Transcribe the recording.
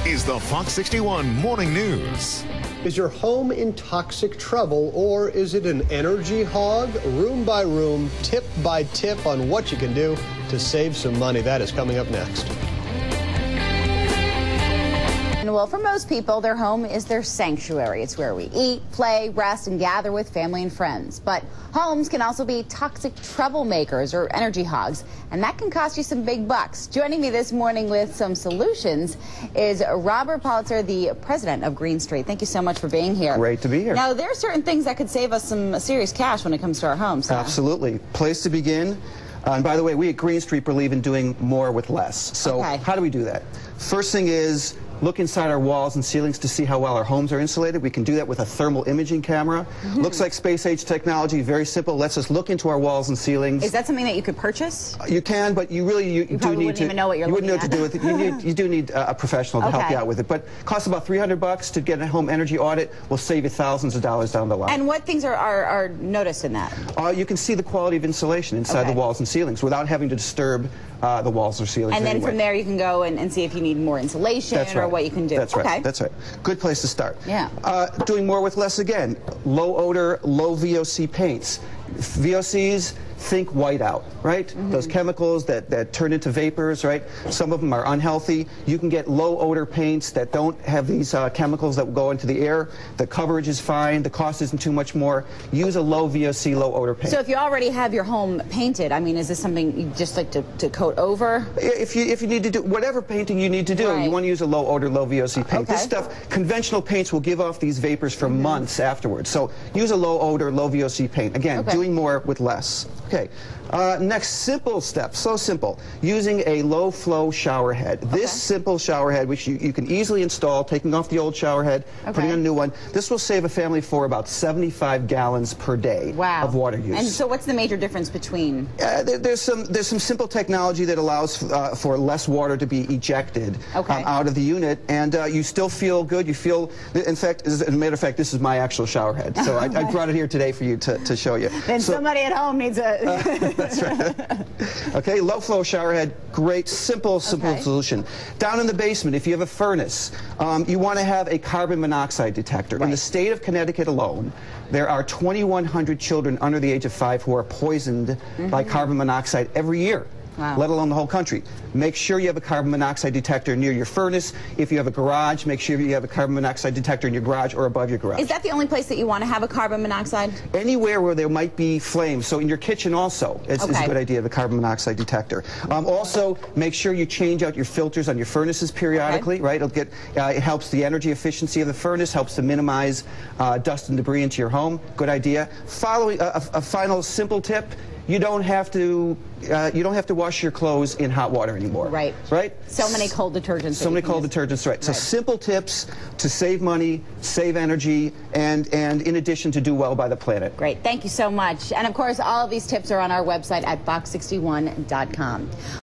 This is the Fox 61 Morning News. Is your home in toxic trouble, or is it an energy hog? Room by room, tip by tip on what you can do to save some money. That is coming up next. Well, for most people, their home is their sanctuary. It's where we eat, play, rest, and gather with family and friends. But homes can also be toxic troublemakers or energy hogs, and that can cost you some big bucks. Joining me this morning with some solutions is Robert Politzer, the president of Greenstreet. Thank you so much for being here. Great to be here. Now, there are certain things that could save us some serious cash when it comes to our homes. Absolutely. Place to begin. And by the way, we at Greenstreet believe in doing more with less. So how do we do that? First thing is look inside our walls and ceilings to see how well our homes are insulated. We can do that with a thermal imaging camera. Looks like space-age technology, very simple. Lets us look into our walls and ceilings. Is that something that you could purchase? You can, but you really you do need wouldn't to. Even know what you're you wouldn't know what to do with it. You do need a professional to help you out with it. But it costs about $300 to get a home energy audit. Will save you thousands of dollars down the line. And what things are noticed in that? You can see the quality of insulation inside the walls and ceilings without having to disturb the walls or ceilings. And then from there you can go and see if you need more insulation or what you can do. That's right. That's right. Good place to start. Yeah. Doing more with less again. Low odor, low VOC paints. VOCs, think whiteout, right? Those chemicals that turn into vapors, right? Some of them are unhealthy. You can get low odor paints that don't have these chemicals that go into the air. The coverage is fine. The cost isn't too much more. Use a low VOC, low odor paint. So if you already have your home painted, I mean, is this something you just like to coat over? If you need to do whatever painting you need to do, you want to use a low odor, low VOC paint. This stuff, conventional paints will give off these vapors for months afterwards. So use a low odor, low VOC paint. Again, doing more with less. Okay. Next simple step, so simple, using a low flow shower head. This simple shower head, which you can easily install, taking off the old shower head, putting on a new one, this will save a family for about 75 gallons per day of water use. And so what's the major difference between? There's some simple technology that allows for less water to be ejected out of the unit, and you still feel good. You feel, in fact, as a matter of fact, this is my actual shower head, so I brought it here today for you to show you. Then somebody at home needs a... That's right. Okay, low flow shower head, great, simple solution. Down in the basement, if you have a furnace, you want to have a carbon monoxide detector. In the state of Connecticut alone, there are 2,100 children under the age of 5 who are poisoned by carbon monoxide every year. Let alone the whole country. Make sure you have a carbon monoxide detector near your furnace. If you have a garage, make sure you have a carbon monoxide detector in your garage or above your garage. Is that the only place that you want to have a carbon monoxide? Anywhere where there might be flames. So in your kitchen also is a good idea, the carbon monoxide detector. Also, make sure you change out your filters on your furnaces periodically, right? It helps the energy efficiency of the furnace, helps to minimize dust and debris into your home. Good idea. Following a final simple tip. You don't have to wash your clothes in hot water anymore. Right. So many cold detergents. So many cold detergents. Right. So simple tips to save money, save energy, and in addition to do well by the planet. Great. Thank you so much. And of course, all of these tips are on our website at fox61.com.